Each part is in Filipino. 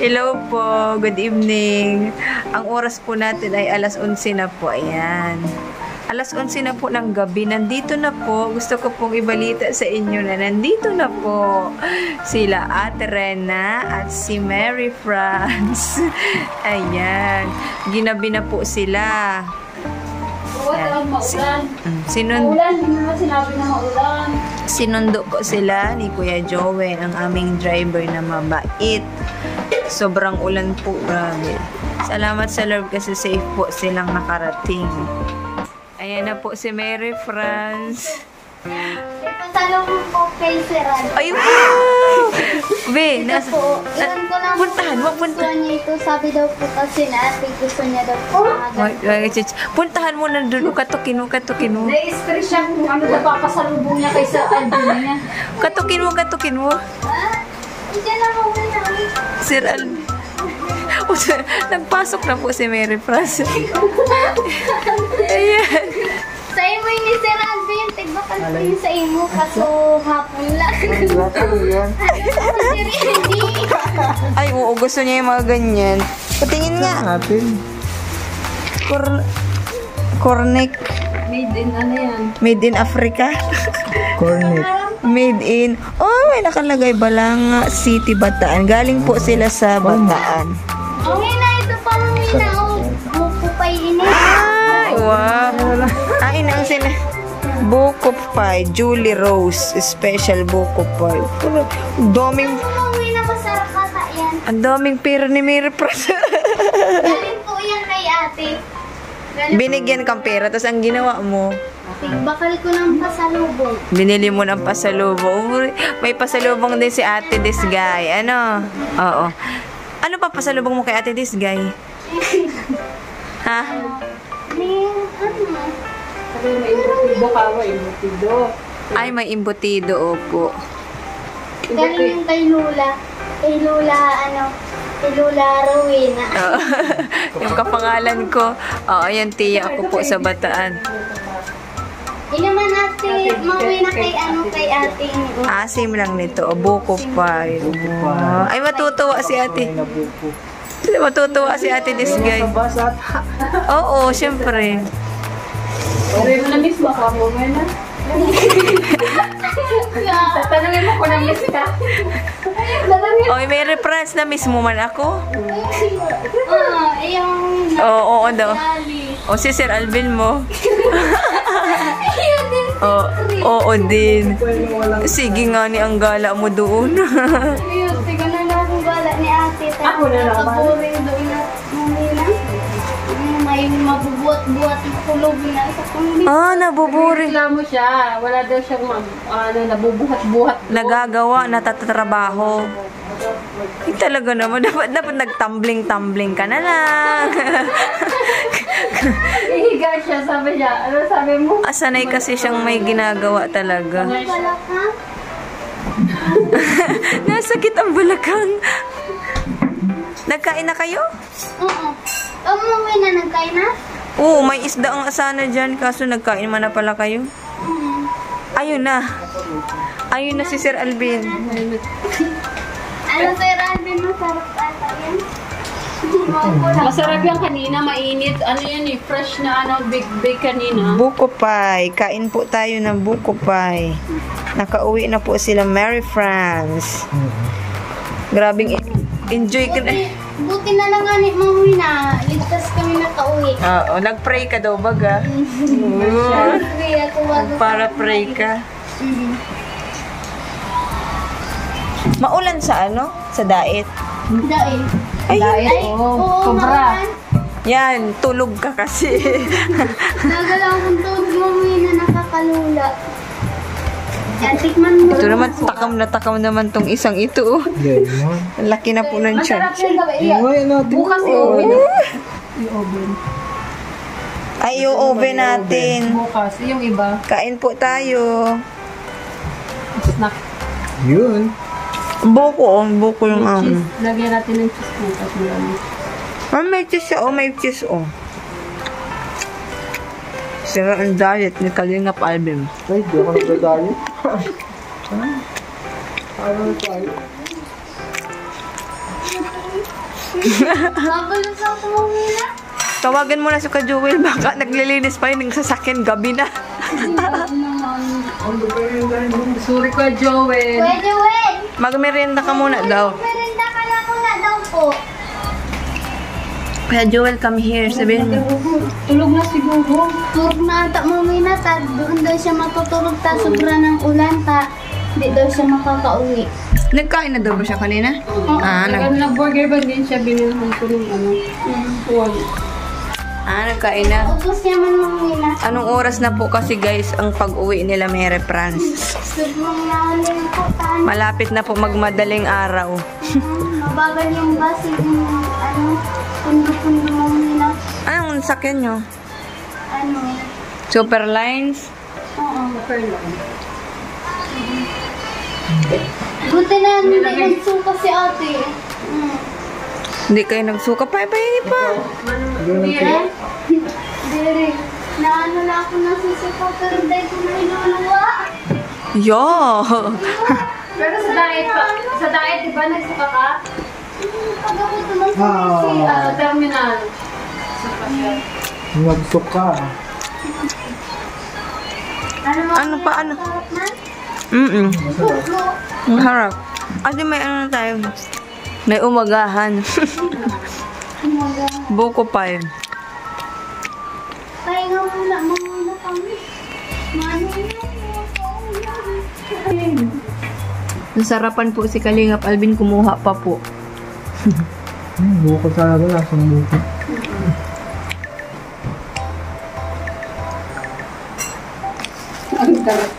Hello po, good evening. Ang oras po natin ay alas 11 na po. Ayan. Alas 11 na po ng gabi. Nandito na po. Gusto ko pong ibalita sa inyo na nandito na po sila Ate Rena at si Mary France. Ayan. Ginabi na po sila. Sinundo po sila ni Kuya Joey, ang aming driver na mabait. Sobrang ulan po, grabe. Salamat sa Lord kasi safe po silang nakarating. Ayan na po si Mary France. Pasalubong po kay Siran. Ay, wow! Be, Ito po, iwan ko lang puntahan mo, gusto niya ito. Sabi daw po kasi na ate, gusto niya daw po. Puntahan mo na doon, katukin mo. Na-stress siya kung ano na papasalubong niya kaysa album niya. Katukin mo. Hindi na mo na. Sir Al... Nagpasok na po si Mary France. Ayan. Sa imo ni Sir Alvin, tigbakan po yung sa imo, kaso hapon lang. Ay, oo, gusto niya yung mga ganyan. Patingin nga. Cornic. Made in ano yan? Made in Africa. Cornet. Made in... Oh, may nakalagay Balanga City, Bataan. Galing po sila sa Bataan. Okay na, ito parang minaw. Mupupay ini. Ay, wow. Ay, nang sila. Buko Pie, Julie Rose, special Buko Pie. Daming... Umuwi na masarap kata yan. Ang daming pera ni Mary France. Galing po yan kay ate. Binigyan kang pera, tapos ang ginawa mo, Bakal ko ng pasalubong. binili mo ng pasalubong. May pasalubong din si Ate Disgay. Ano? Oo. Ano pa pasalubong mo kay Ate Disgay? Ha? Sabi may imbutido kawa, imbutido. Ay, may imbutido, opo. Galing yung kay Lula. Kay Lula Rowena. Oo. Yung kapangalan ko. Oo, ayan, tiya ako po sa Bataan. Yun naman ate, mauwi na kay ate. Asim lang nito. O, Buko Pie. Wow. Ay, matutuwa si Ate. Matutuwa si Ate Disgay. Oo, syempre. Sabi mo na miss mo ka mo na. Tatanungin mo kung na-miss ka. Oy, Mary France, na miss mo man ako? Yung... Oo, daw. O, si Sir Alvin mo. Oo din. Sige nga ni ang gala mo doon. Ayun, tiga na lang akong gala ni ate. Ako na lang. Kaburing doon na muna. May mabubuhat-buhat na kulog na sa kundi. Nabuburi. Reklamo siya. Wala daw siyang nabubuhat-buhat. Nagagawa, natatrabaho. Ay, talaga naman. Dapat nagtumbling-tumbling ka na lang. Ihiga siya, sabi niya. Ano sabi mo? Sanay kasi siyang may ginagawa talaga. Wala ka? Nasakit ang balakang. Nagkain na kayo? Oo. Umuwi na nagkain na? Oo, may isda ang asana dyan. Kaso nagkain man na pala kayo. Ayun na. Ayun na si Sir Alvin. Ano Sir Alvin, masarap ata yan? Masarap yung kanina, mainit. Ano yan eh, fresh na big kanina. Buko Pie. Kain po tayo ng Buko Pie. Nakauwi na po sila Mary France. Grabing enjoy ka na. Buti na lang nga ni mauwi na. Ligtas kami nakauwi. Oo, nag-pray ka daw baga. Siyempre, ako bago. Para pray ka. Maulan sa ano? Sa daet. Dahil. Ay, Oo, sobra. maulan. Yan, tulog ka kasi. Nagalaw akong tulog mauwi na nakakalula. Yan, tikman mo. Ito naman, takam naman tong isang ito. Ang laki na po ng tiyan. Masarap yung gawin. Bukas i-oven. I-oven. Ay, yung oven natin. Bukas. Yung iba. Kain po tayo. Snack. Yun. Buko yung Cheese. Lagyan natin ng cheese bukas. May cheese siya, may cheese, Sira ang diet ni Kalingap Alvin. Ay, di ako nagdadali. Ano tayo? Mabalos ako, Mamina. Tawagan mo na si Ka Joel, baka naglilinis pa yun ng sasakyan, gabi na. Sorry ka, Joel. Pwede, wait. Magmerienda ka muna daw. Merinda ka na muna daw po. Kaya Joel, come here, sabihin mo. Tulog na siguro. Turog na ata, Mamina. Doon daw siya matutulog ta. Sobra ng ulan ta. Hindi daw siya makakauwi. Nagkain na daw ba siya kanina? Nag-burger ba din siya binilhan ko ng huwag. Nagkain na. Ubus niya man, Mamina. Anong oras na po kasi guys ang pag-uwi nila Mary France? Sobrang lalim po, tan. Malapit na po magmadaling araw. Mabagal yung bus. Yung, pundo-pundo, Mamina. Anong sakyan nyo? Superlines? Oo. Perlon. Buti na hindi nagsuka si ate. Hindi kayo nagsuka pa, pahingi pa. Derek, naano na ako nasusuka pero dahil ko na inuluwa. Yo! Pero sa diet, di ba nagsuka ka? Pag ako tumasakit Sa terminal. Nagsuka. Ano pa, ano? Sarap na? Masarap. Ang harap. Kasi may ano na tayo. May umagahan. Buko pa yun. Kaya nga muna, mamuna kami. Nasarapan po si Kalingap Alvin, kumuha pa po. Buko talaga. Lasang buko. Ang tarap.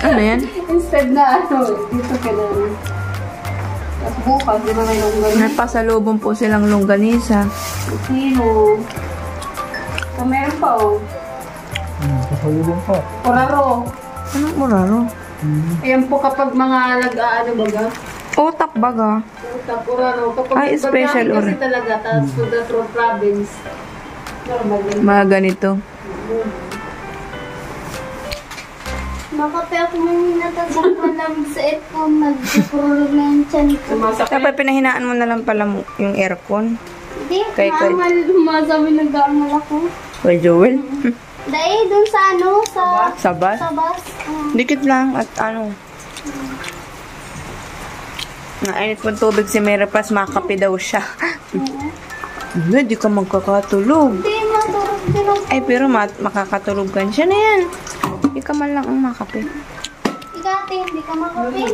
Ano yan? Instead na dito ka na. Tapos bukas, di ba may longgan? Napasalubong po silang longganisa. Sino? Meron pa Kasalubong pa. Oraro. Anong muraro? Ayan po kapag mga nag-aano baga. Otak baga. Oraro. Kapag Ay, special kasi order. talaga. Tapos to the province. Normal yun. Mga ganito. Makape ako may natagsak pa lang sa aircon. Nagpupurulog na yung tiyan ko. Sumasakit. Dapat pinahinaan mo na lang pala yung aircon. Hindi, Kay- masabi nag-aamal ako. Well, Joel? Dahil dun sa Sa bus? sa bus. Dikit lang at ano. Nainit po tubig si Mary Paz, makape daw siya. Hindi ka magkakatulog. Hindi, matulog din ako. Ay, pero makakatulog ka siya na yan. Hindi ka man lang ang makape. Igate, hindi ka makape.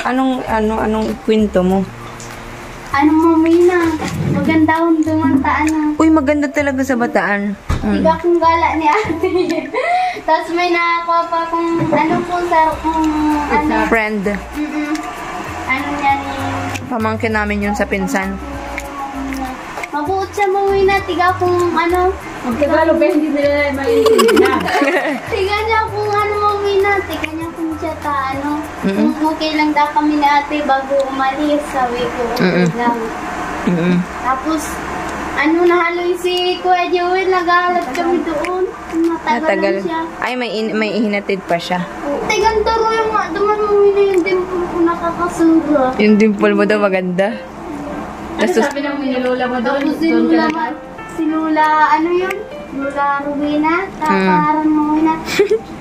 Anong kwento mo? Ano mo, Mina? Maganda akong dumantaan na. Uy, maganda talaga sa Bataan. Iga kong gala ni ate. Tapos may nakakuha pa akong, ano po sa, ano, Friend. ano yan, Pamangkin namin yun sa pinsan. mabuot siya mo, Mina. Tiga kong, ano, Ang Tagalog ba hindi nila maintindihan? tiga niya kung, ano mo, Mina. Tiga niya kung siya ta, ano, kung okay lang daw kami ni ate bago umalis. Sabi ko, okay lang. Tapos, ano, nahaloy si Kuya Joel, naghahalap kami doon. Matagal Natagal. siya. Ay, may ihinatid pa siya. Tigan taro yung mga duman mo na yung dimple ko nakakasura. Yung dimple mo daw maganda. Ano sabi ng lola mo doon? Tapos si Lula, ano yun? Lula Rubina, takaran mo na.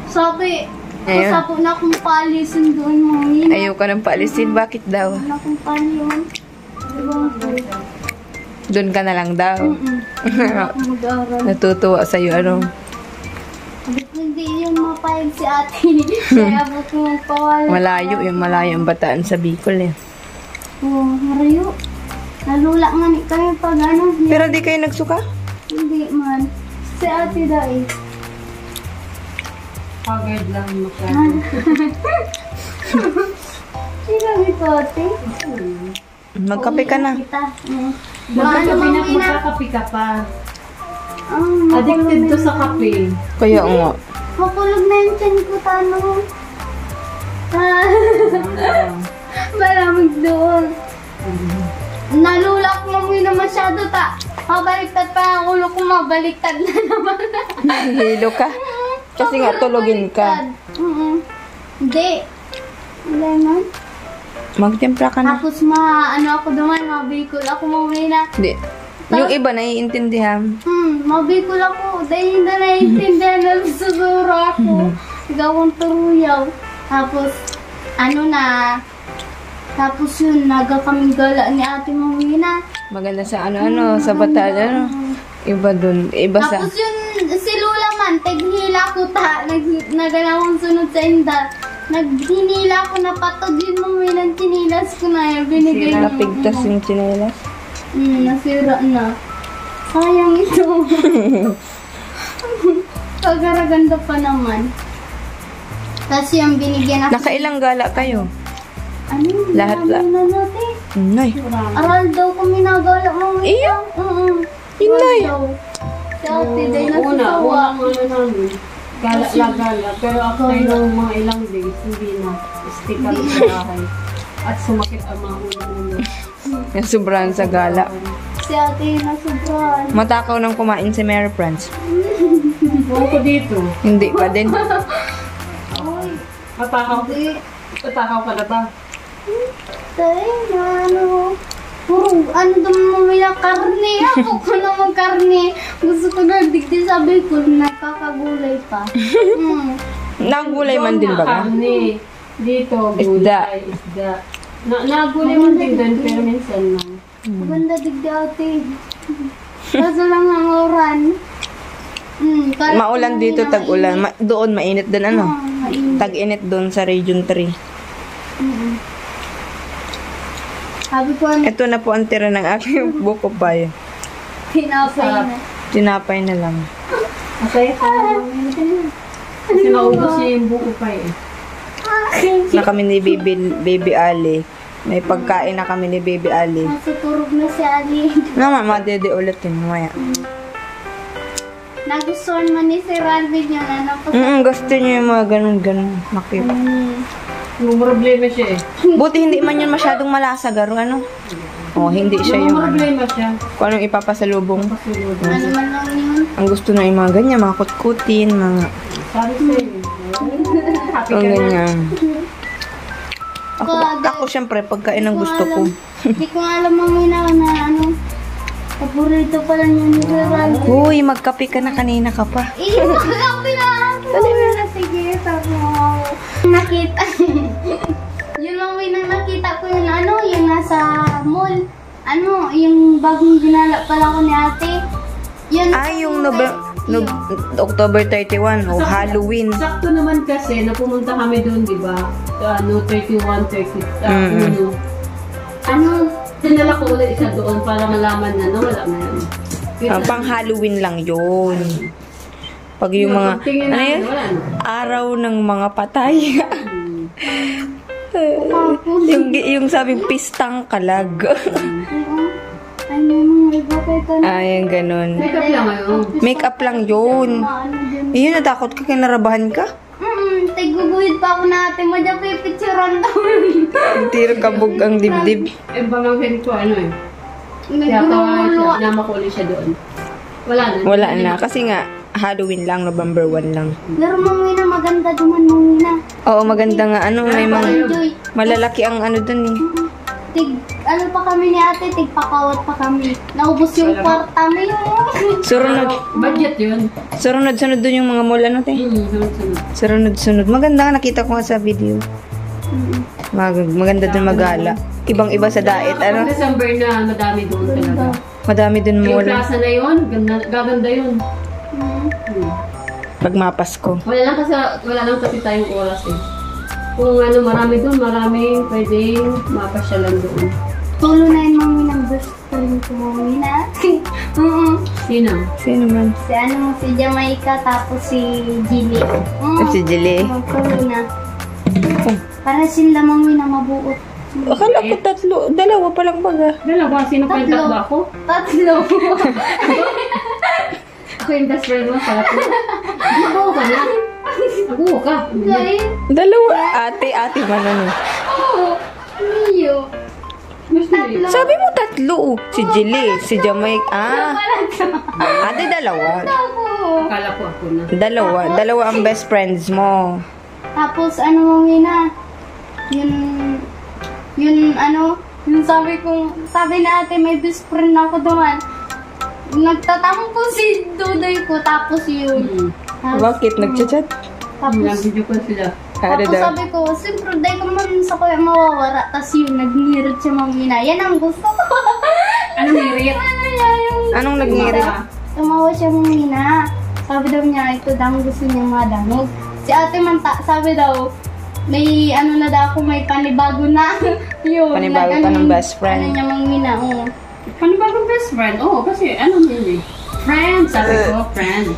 Sabi, Ayun. kasapo na akong palisin doon mo na. Ayaw ka nang paalisin. Bakit daw? Na akong paliyon. Diba? Doon ka na lang daw. Mag-aaral. Natutuwa sa'yo, ano? Hindi yun mapayag si ate. Kaya abot mo magpawala. Malayo ang Bataan sa Bicol eh. Oo, marayo. Nalula nga ni kami pag ano. Pero di kayo nagsuka? Hindi man. Si ate dahil. Pagod lang masyado. Sino ito ate? Magkape ka na. Kita. Magkakape ka pa. Makulog Addicted to sa kape. Kaya nga. na yung chan ko, tanong. Malamig doon. Nalulak mo na masyado ta. Mabaliktad pa ang ulo ko, mabaliktad na naman. Nahihilo ka? Kasi nga tulogin ka. Mm-mm. Hindi. Wala naman. Magtimpla ka na. Tapos ako naman, mabikol ako mamina. Hindi. Yung iba, naiintindihan. Mabikol ako. Dahil hindi na naiintindihan na siguro ako. Sigawang turuyaw. Tapos, tapos yun, kaming gala ni ate mamina. Maganda sa sa batalya, Iba dun. Iba sa... Tapos yun, si Lula man, teghila ko nagalawang sunod sa inda. Naghinila ko na patod yun mamina, tinilas ko na yung binigay mo. Napigtas yung tsinelas. Nasira na. Sayang ito. Pagaraganda pa naman. Tapos yung binigyan ako. Nakailang gala kayo? Lahat Marami na natin. Nay. Aral daw kami nagala mo. Iyo? Inay. Si ate day nasusawa. namin. Gala. Pero after ng mga ilang days, hindi na. Stick kami sa bahay. At sumakit ang mga ulo-ulo. Yung sobrahan sa gala. Si ate nasubrahan. Matakaw nang kumain si Mary Franz. Buong ko dito. Hindi pa din. Uy. Matakaw ka na ba? Tayo na puro daw mamaya karne. Ako ko naman karne. Gusto ko na digdi sabi ko nakakagulay pa. Nagulay man din ba? Karne. Dito, Isda. Isda. Nagulay man din doon, pero minsan lang. Maganda digdi ate. Kaso lang ang oran. Maulan dito, tag-ulan. Doon, mainit din Tag-init doon sa Region 3. Sabi ko, Ito na po ang tira ng aking buko pie. tinapay na. Tinapay na lang. Masaya ka. Kasi naubos niya yung buko pa eh. Na kami ni Baby Ali. May pagkain na kami ni Baby Ali. Nasuturog na si Ali. Naman, madede ulit yun. Mamaya. Nagustuhan man ni si Randy niya na Gusto niya yung mga ganun-ganun. Makip. Yung problema siya eh. Buti hindi man yun masyadong malasa, garo, hindi siya yung problema siya. kung anong ipapasalubong. Ano man lang yun. Ang gusto na yung mga ganyan, mga kutkutin, mga Sabi sa'yo. Happy yung ka na. ganyan. Ako syempre, pagkain ang gusto ko. Hindi ko alam mamina na paborito pala niya ni Randy. Uy, magkape ka na kanina ka pa. Magkape na ako. Dali na. Sige, sabi mo. Nakita. Yung lang nang nakita ko yung yung nasa mall. Yung bagong ginala pala ko ni ate. Yun. Yung October 31, Halloween. Sakto naman kasi na pumunta kami doon, di ba? 31, 30, dinala ko ulit isa doon para malaman na wala na yun. Pang Halloween lang yun. Pag yung mga, araw ng mga patay. yung sabing pistang kalag. Yung ganun. Makeup lang ngayon. Makeup lang yun. Yun, natakot ka, kinarabahan ka? Tiguguhid pa ako natin. Madya pipicturan daw. Tiro kabog ang dibdib. Pamangkin ko Kaya nama ko ulit siya doon. Wala na. Kasi nga, Halloween lang, November 1 lang. Pero mamina, maganda duman mamina. Oo, maganda nga. May mga malalaki ang dun eh. Pa kami ni ate, tigpakawat pa kami. Naubos yung kwarta mo yun. Budget yun. Sunod-sunod dun yung mga mall, Sunod-sunod. Maganda nga, nakita ko nga sa video. Maganda dun magala. Ibang-iba sa diet, December na, madami doon talaga. Madami dun Yung mall. plaza na yun, gaganda yun. Pag mapasko. Wala lang kasi tayong oras eh. Kung marami doon, maraming pwedeng mapasyalan doon. Tulo na yun mami ng best friend ko mami na. Sino man? Si Jamaica tapos si Jilly. Si Jilly. Tulo na. Para sila mami na mabuot. Akala ko tatlo. Dalawa pa lang baga. Dalawa? Sino pa yung tatlo ako? Tatlo. Ako yung best friend mo, tatlo. Mag-uwo ka na. Mag-uwo ka. Dalawa. Ate man Oo. Niyo. Tatlo. Sabi mo tatlo. Si Jilly, si Jamaica. Ate, dalawa. Akala ko ako na. Dalawa ang best friends mo. Tapos ano Mina, yung sabi na ate may best friend ako doon. Nagtatampo si Dudoy ko, tapos yun. Bakit? Nagchat-chat? Tapos, Nag-video ko sila. Kaya tapos daw. sabi ko, siyempre, dahil ka man sa kuya mawawara. Tapos yun, nag-ngirit siya Mamina. Yan ang gusto ko. Ano nirit? Anong nag-ngirit? Tumawa siya Mamina. Sabi daw niya, ito daw ang gusto niya madanog. Si ate Manta, sabi daw, may ano na daw ako, may panibago na. Yun. Panibago pa ng best friend. Ano niya Mamina, oo. Panibagong best friend? Oo, kasi ano yun eh. Friend, sabi ko, friend.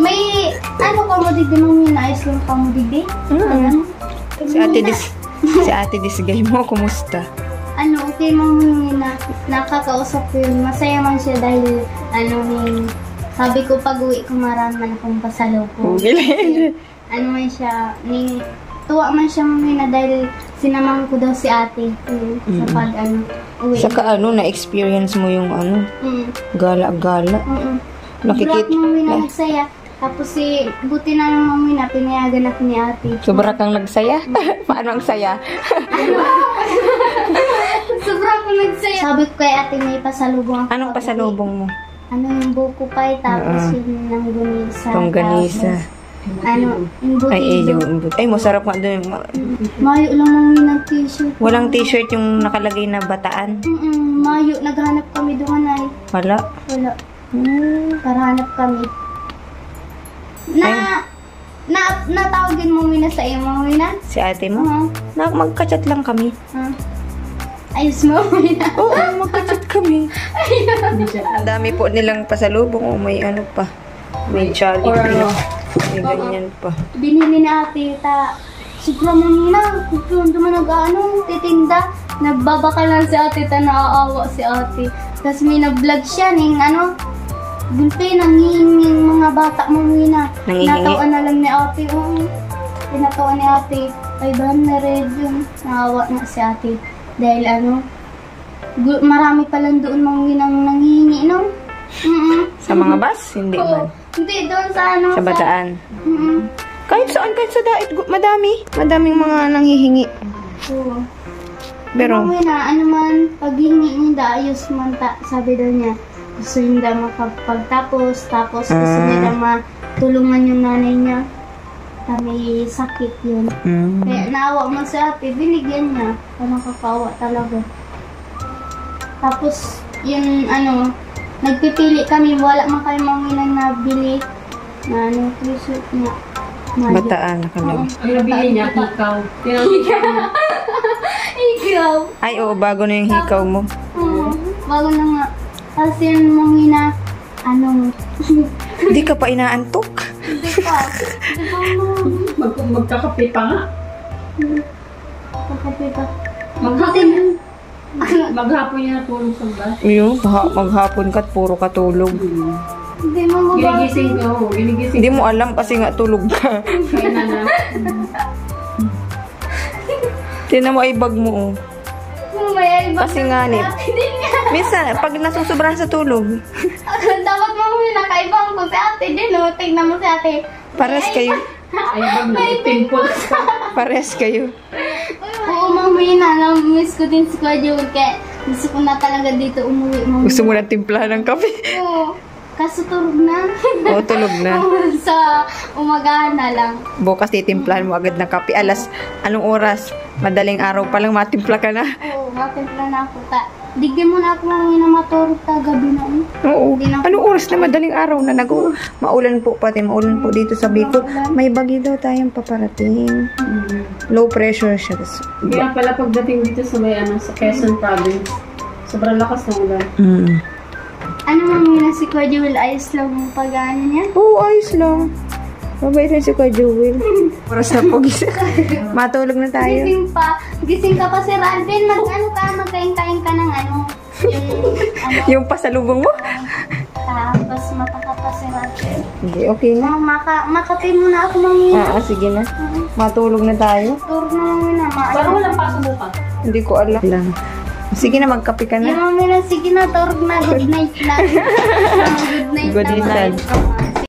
May, ano ka mo digdi Mamina, ayos lang ka mo digdi? Si Ate Disgay mo, kumusta? Ano, okay Mamina, nakakausap ko yun. Masaya man siya dahil, sabi ko pag uwi ko marami man akong pasalubong. Ano man siya, tuwa man siya Mamina dahil sinamahan ko daw si ate sa pag uwi. Saka na-experience mo yung gala-gala. Nakikita. Black Mamina nagsaya. Tapos buti na ng Mamina, pinayagan ako ni ate. Sobra kang nagsaya? Paano ang saya? Sobra ko nagsaya. Sabi ko kay ate may pasalubong ako. Anong pasalubong mo? Yung buko pie, tapos yun ng gunisa. Tongganisa. Embutido. Ay, masarap nga doon. Mayo lang Mamina ng t-shirt. Walang t-shirt yung nakalagay na bataan? Mayo, naghanap kami doon ay. Wala. Para hanap kami. Natawagin mo Mamina sa iyo Mamina? Si ate mo? Magka-chat lang kami. Ayos mo Mamina? Oo, magka-chat kami. Ang dami po nilang pasalubong. O may ano pa. May Jollibee. May ganyan pa. Binili na ate Siguro Mamina, kung naman titinda. Nagbabaka lang si ate naaawa si ate. Tapos may na-vlog siya Gulpe, nangihinging mga bata Mamina. Natawan na lang ni ate. Pinatawan ni ate. 500 yun. Naawa na si ate. Dahil marami pa lang doon Mamina nanghihingi, no? Sa mga bus? Hindi man. Hindi, doon sa Sa bataan? Kahit saan, kahit sa dait. Madaming mga nanghihingi. Oo. Pero, Mamina, paghihingi niya, ayos man sabi daw niya. Gusto niya makapagtapos, tapos gusto niya matulungan yung nanay niya. May sakit yun. Kaya naawa man sa ate, binigyan niya. Parang kakawa talaga. Tapos, yun nagpipili kami. Wala man kayo Mamina nabili na t-shirt niya. bataan nakalagay. Ang nabili niya, hikaw. Ikaw. Ay, oo, bago na yung hikaw mo. Bago na nga. Kasi yun Mamina, Hindi ka pa inaantok? Hindi pa. Magkakape pa nga. Kakape pa. Maghapon niya natulog sa bus. Yung, maghapon ka at puro katulog. Hindi mo mababa. Ginigising. Hindi mo alam kasi nga tulog ka. Kaya na. Tingnan mo ay bag mo. Kasi nga minsan, pag nasusobrahan sa tulog. Dapat Mamina, nakaibang ko si ate din, no? Tignan mo si ate. Pares kayo. Ay, bag na. Pimples ka. Pares kayo. Oo, Mamina, na-miss ko din si Kuya Joel. Kaya gusto ko na talaga dito umuwi, Mamina. Gusto mo na timplahan ng kape? Oo. Kaso tulog na. Oo, tulog na. Sa umagahan na lang. Bukas titimplahan mo agad ng kape. Anong oras? Madaling araw pa lang matimpla ka na. Oo, matimpla na ako. Digyan mo na ako Mamina matulog gabi na. Oo. Anong oras na madaling araw na maulan po pati. Maulan po dito sa Bicol. May bagyo daw tayong paparating. Low pressure siya. Kaya pala pagdating dito sa sa Quezon Province, sobrang lakas ng ulan. Mamina si Kuya Joel, ayos lang yung pag-ano niya? Oo, ayos lang. Mabait rin si Kuya Joel. Oras na po gising. Matulog na tayo. Gising ka pa si Ralvin. Magkain-kain ka ng Yung pasalubong mo? Tapos mataka pa si Ralvin. Hindi, okay na. Makapin mo na ako Mamina. Sige na. Matulog na tayo. Tulog na Mamina. Parang walang pasok bukas. Hindi ko alam. Sige na, magkape ka na. Mamina, sige na, tulog na. Good night na. Good night. Good night.